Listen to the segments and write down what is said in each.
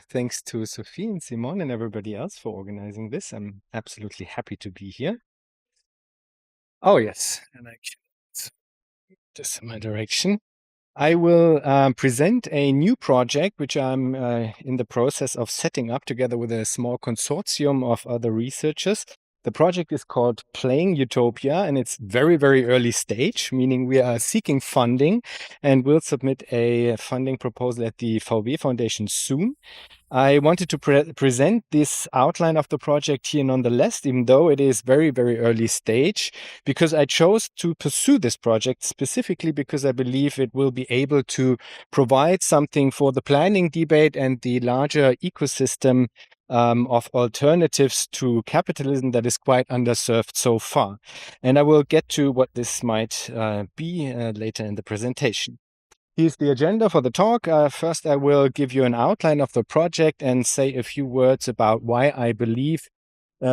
Thanks to Sophie and Simon and everybody else for organizing this. I'm absolutely happy to be here. Oh, yes. And I can just in my direction. I will present a new project, which I'm in the process of setting up together with a small consortium of other researchers. The project is called Playing Utopia, and it's very, very early stage, meaning we are seeking funding and will submit a funding proposal at the VW Foundation soon. I wanted to present this outline of the project here nonetheless, even though it is very, very early stage, because I chose to pursue this project specifically because I believe it will be able to provide something for the planning debate and the larger ecosystem of alternatives to capitalism that is quite underserved so far. And I will get to what this might be later in the presentation. Here's the agenda for the talk. First, I will give you an outline of the project and say a few words about why I believe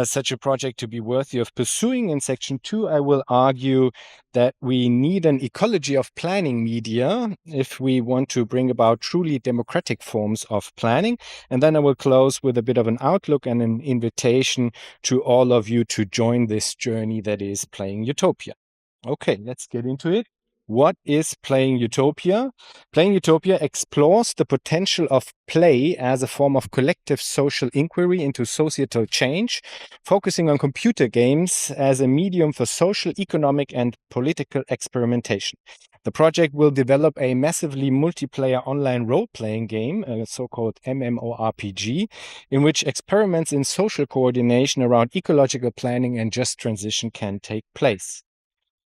such a project to be worthy of pursuing. In section 2, I will argue that we need an ecology of planning media if we want to bring about truly democratic forms of planning. And then I will close with a bit of an outlook and an invitation to all of you to join this journey that is Playing Utopia. Okay, let's get into it. What is Playing Utopia? Playing Utopia explores the potential of play as a form of collective social inquiry into societal change, focusing on computer games as a medium for social, economic, and political experimentation. The project will develop a massively multiplayer online role-playing game, a so-called MMORPG, in which experiments in social coordination around ecological planning and just transition can take place.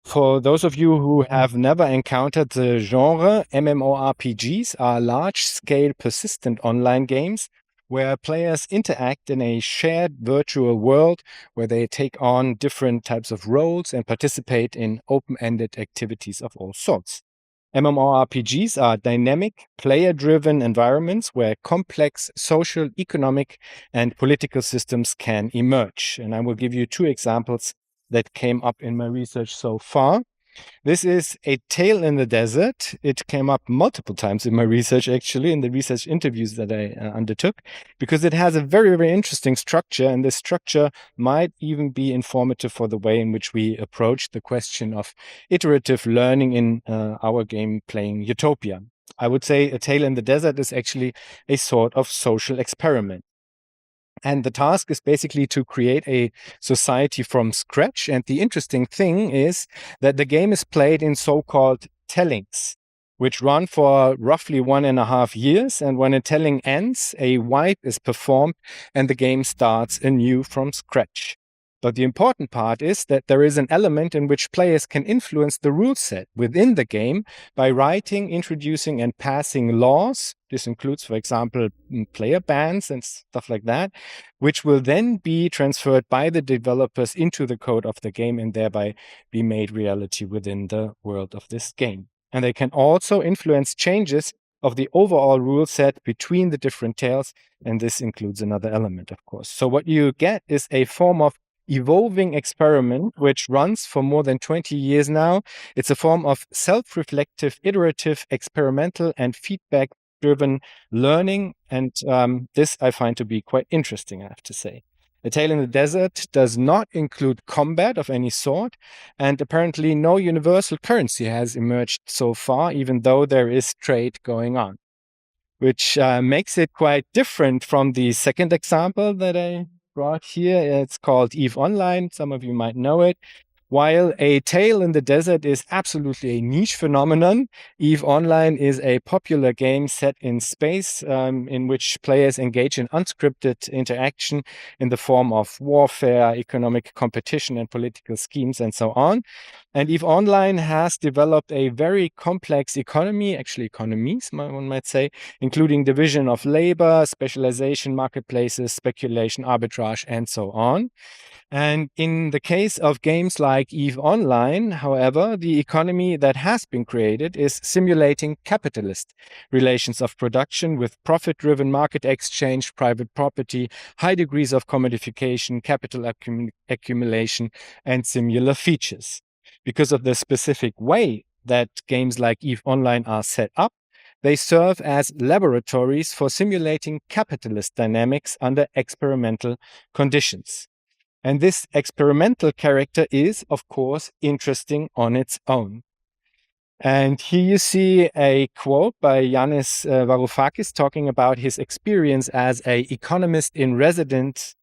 For those of you who have never encountered the genre, MMORPGs are large-scale persistent online games where players interact in a shared virtual world where they take on different types of roles and participate in open-ended activities of all sorts. MMORPGs are dynamic, player-driven environments where complex social, economic, and political systems can emerge. And I will give you 2 examples that came up in my research so far. This is A Tale in the Desert. It came up multiple times in my research, actually, in the research interviews that I undertook, because it has a very, very interesting structure, and this structure might even be informative for the way in which we approach the question of iterative learning in our game Playing Utopia. I would say A Tale in the Desert is actually a sort of social experiment. And the task is basically to create a society from scratch. And the interesting thing is that the game is played in so-called tellings, which run for roughly 1.5 years. And when a telling ends, a wipe is performed and the game starts anew from scratch. But the important part is that there is an element in which players can influence the rule set within the game by writing, introducing, and passing laws. This includes, for example, player bans and stuff like that, which will then be transferred by the developers into the code of the game and thereby be made reality within the world of this game. And they can also influence changes of the overall rule set between the different tales, and this includes another element, of course. So what you get is a form of evolving experiment which runs for more than 20 years now. It's a form of self-reflective, iterative, experimental, and feedback-driven learning, and this I find to be quite interesting, I have to say. A Tale in the Desert does not include combat of any sort, and apparently no universal currency has emerged so far, even though there is trade going on, which makes it quite different from the second example that I brought here. It's called EVE Online. Some of you might know it. While A Tale in the Desert is absolutely a niche phenomenon, EVE Online is a popular game set in space in which players engage in unscripted interaction in the form of warfare, economic competition, and political schemes, and so on. And EVE Online has developed a very complex economy, actually economies, one might say, including division of labor, specialization, marketplaces, speculation, arbitrage, and so on. And in the case of games like EVE Online, however, the economy that has been created is simulating capitalist relations of production with profit-driven market exchange, private property, high degrees of commodification, capital accumulation, and similar features. Because of the specific way that games like EVE Online are set up, they serve as laboratories for simulating capitalist dynamics under experimental conditions. And this experimental character is, of course, interesting on its own. And here you see a quote by Yanis Varoufakis talking about his experience as an economist in residence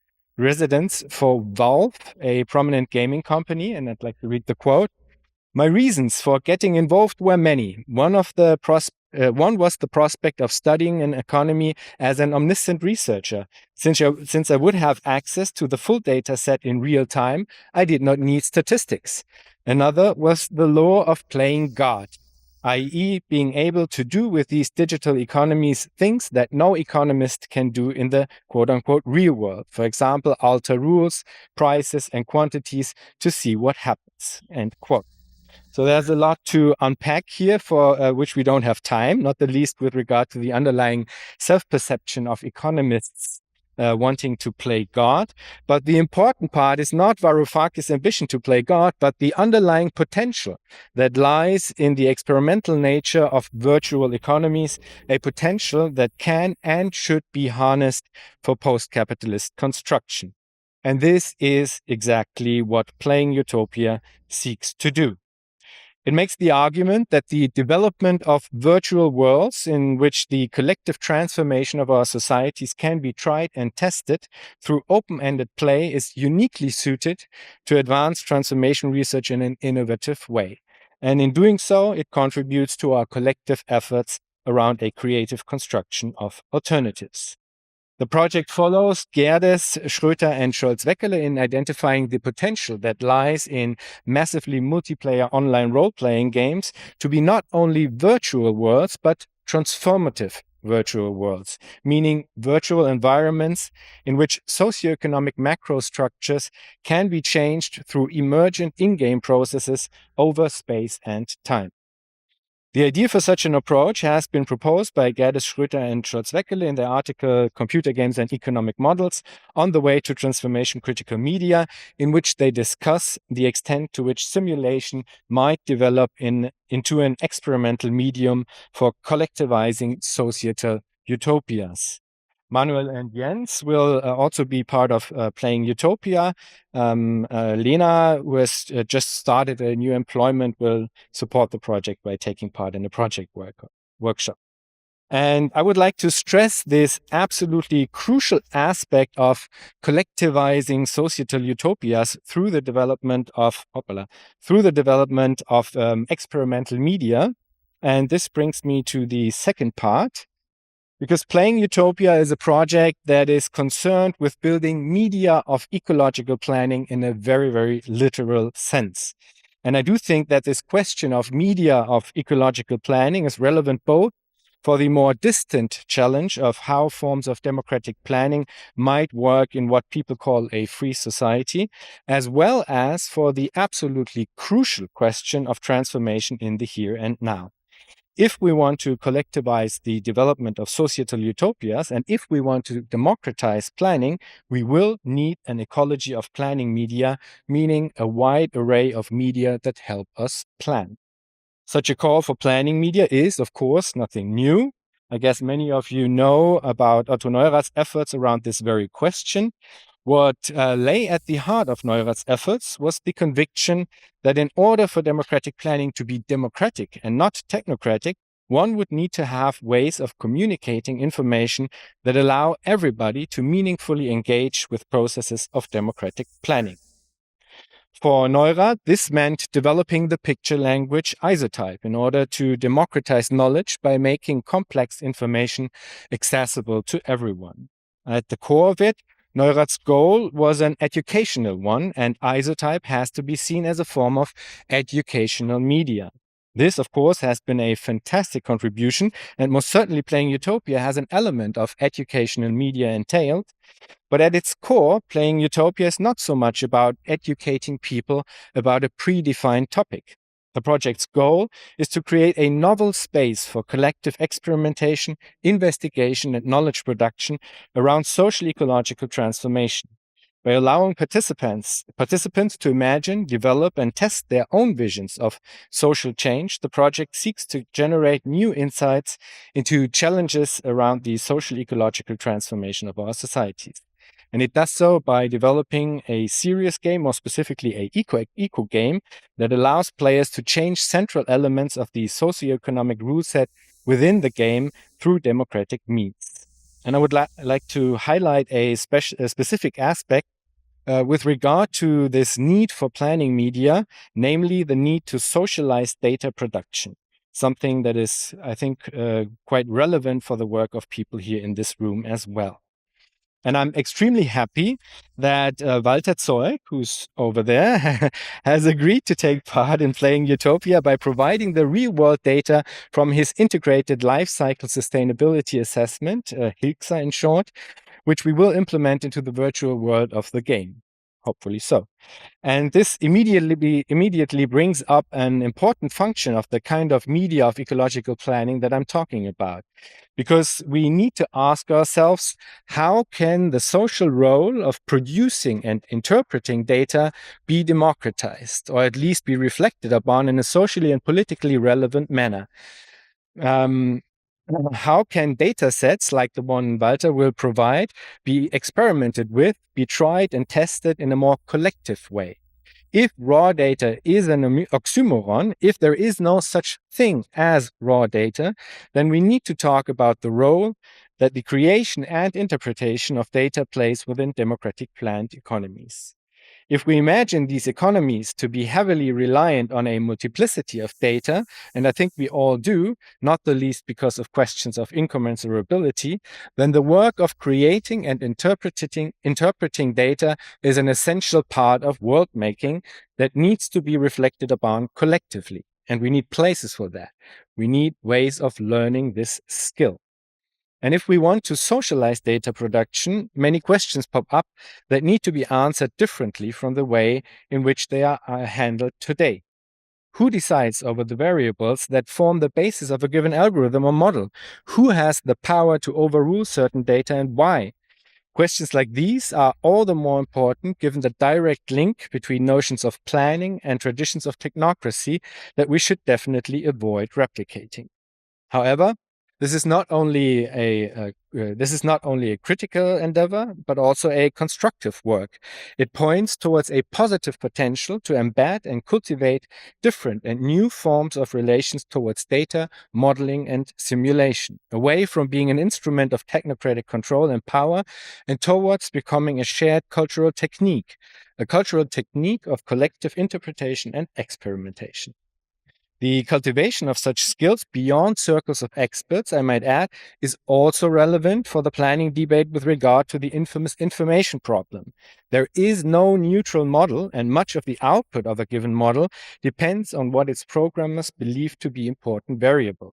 for Valve, a prominent gaming company. And I'd like to read the quote. My reasons for getting involved were many. One was the prospect of studying an economy as an omniscient researcher. Since I would have access to the full data set in real time, I did not need statistics. Another was the law of playing God, i.e. being able to do with these digital economies things that no economist can do in the quote-unquote real world. For example, alter rules, prices, and quantities to see what happens, end quote. So there's a lot to unpack here for which we don't have time, not the least with regard to the underlying self-perception of economists wanting to play God. But the important part is not Varoufakis' ambition to play God, but the underlying potential that lies in the experimental nature of virtual economies, a potential that can and should be harnessed for post-capitalist construction. And this is exactly what Playing Utopia seeks to do. It makes the argument that the development of virtual worlds in which the collective transformation of our societies can be tried and tested through open-ended play is uniquely suited to advance transformation research in an innovative way. And in doing so, it contributes to our collective efforts around a creative construction of alternatives. The project follows Gerdes, Schröter, and Scholz-Weckele in identifying the potential that lies in massively multiplayer online role-playing games to be not only virtual worlds, but transformative virtual worlds, meaning virtual environments in which socioeconomic macro structures can be changed through emergent in-game processes over space and time. The idea for such an approach has been proposed by Gerdes, Schröter, and Scholz-Weckele in their article Computer Games and Economic Models on the Way to Transformation Critical Media, in which they discuss the extent to which simulation might develop into an experimental medium for collectivizing societal utopias. Manuel and Jens will also be part of Playing Utopia. Lena, who has just started a new employment, will support the project by taking part in the project workshop. And I would like to stress this absolutely crucial aspect of collectivizing societal utopias through the development of experimental media. And this brings me to the second part. Because Playing Utopia is a project that is concerned with building media of ecological planning in a very, very literal sense. And I do think that this question of media of ecological planning is relevant both for the more distant challenge of how forms of democratic planning might work in what people call a free society, as well as for the absolutely crucial question of transformation in the here and now. If we want to collectivize the development of societal utopias, and if we want to democratize planning, we will need an ecology of planning media, meaning a wide array of media that help us plan. Such a call for planning media is, of course, nothing new. I guess many of you know about Otto Neurath's efforts around this very question. What lay at the heart of Neurath's efforts was the conviction that in order for democratic planning to be democratic and not technocratic, one would need to have ways of communicating information that allow everybody to meaningfully engage with processes of democratic planning. For Neurath, this meant developing the picture language isotype in order to democratize knowledge by making complex information accessible to everyone. At the core of it, Neurath's goal was an educational one, and isotype has to be seen as a form of educational media. This, of course, has been a fantastic contribution, and most certainly Playing Utopia has an element of educational media entailed. But at its core, Playing Utopia is not so much about educating people about a predefined topic. The project's goal is to create a novel space for collective experimentation, investigation, and knowledge production around social ecological transformation. by allowing participants to imagine, develop, and test their own visions of social change. The project seeks to generate new insights into challenges around the social ecological transformation of our societies. And it does so by developing a serious game, or specifically a eco game, that allows players to change central elements of the socioeconomic rule set within the game through democratic means. And I would like to highlight a specific aspect with regard to this need for planning media, namely the need to socialize data production, something that is, I think, quite relevant for the work of people here in this room as well. And I'm extremely happy that Walter Zeug, who's over there, has agreed to take part in Playing Utopia by providing the real-world data from his Integrated Life Cycle Sustainability Assessment, HILCSA in short, which we will implement into the virtual world of the game. Hopefully so. And this immediately brings up an important function of the kind of media of ecological planning that I'm talking about. Because we need to ask ourselves, how can the social role of producing and interpreting data be democratized, or at least be reflected upon in a socially and politically relevant manner? How can data sets like the one Walter will provide be experimented with, be tried and tested in a more collective way? If raw data is an oxymoron, if there is no such thing as raw data, then we need to talk about the role that the creation and interpretation of data plays within democratic planned economies. If we imagine these economies to be heavily reliant on a multiplicity of data, and I think we all do, not the least because of questions of incommensurability, then the work of creating and interpreting data is an essential part of world making that needs to be reflected upon collectively. And we need places for that. We need ways of learning this skill. And if we want to socialize data production, many questions pop up that need to be answered differently from the way in which they are handled today. Who decides over the variables that form the basis of a given algorithm or model? Who has the power to overrule certain data, and why? Questions like these are all the more important given the direct link between notions of planning and traditions of technocracy that we should definitely avoid replicating. However, this is not only a critical endeavor, but also a constructive work. It points towards a positive potential to embed and cultivate different and new forms of relations towards data, modeling, and simulation, away from being an instrument of technocratic control and power, and towards becoming a shared cultural technique, a cultural technique of collective interpretation and experimentation. The cultivation of such skills beyond circles of experts, I might add, is also relevant for the planning debate with regard to the infamous information problem. There is no neutral model, and much of the output of a given model depends on what its programmers believe to be important variables.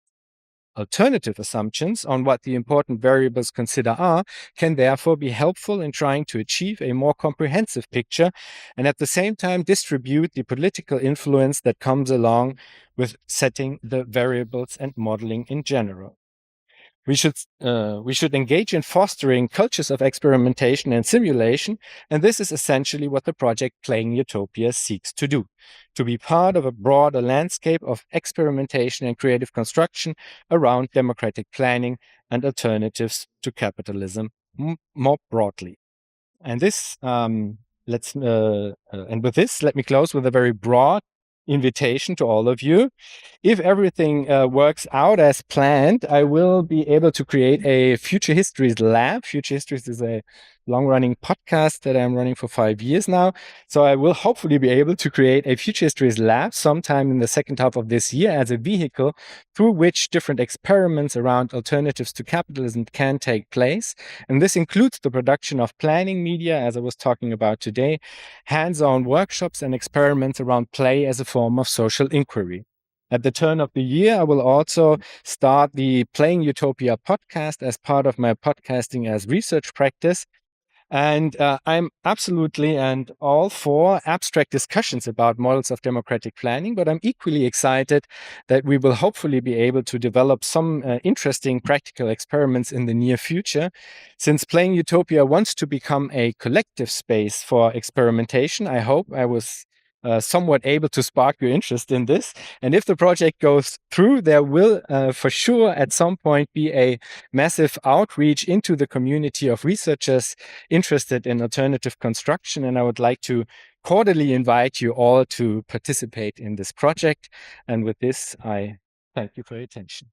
Alternative assumptions on what the important variables consider are can therefore be helpful in trying to achieve a more comprehensive picture and at the same time distribute the political influence that comes along with setting the variables and modeling in general. We should engage in fostering cultures of experimentation and simulation, and this is essentially what the project Playing Utopia seeks to do, to be part of a broader landscape of experimentation and creative construction around democratic planning and alternatives to capitalism more broadly. And this, and with this, let me close with a very broad invitation to all of you. If everything works out as planned, I will be able to create a Future Histories Lab. Future Histories is a long-running podcast that I'm running for 5 years now. So I will hopefully be able to create a Future Histories Lab sometime in the second half of this year as a vehicle through which different experiments around alternatives to capitalism can take place. And this includes the production of planning media, as I was talking about today, hands-on workshops and experiments around play as a form of social inquiry. At the turn of the year, I will also start the Playing Utopia podcast as part of my podcasting as research practice. And I'm absolutely and all for abstract discussions about models of democratic planning, but I'm equally excited that we will hopefully be able to develop some interesting practical experiments in the near future. Since Playing Utopia wants to become a collective space for experimentation, I hope I was somewhat able to spark your interest in this. And if the project goes through, there will for sure at some point be a massive outreach into the community of researchers interested in alternative construction. And I would like to cordially invite you all to participate in this project. And with this, I thank you for your attention.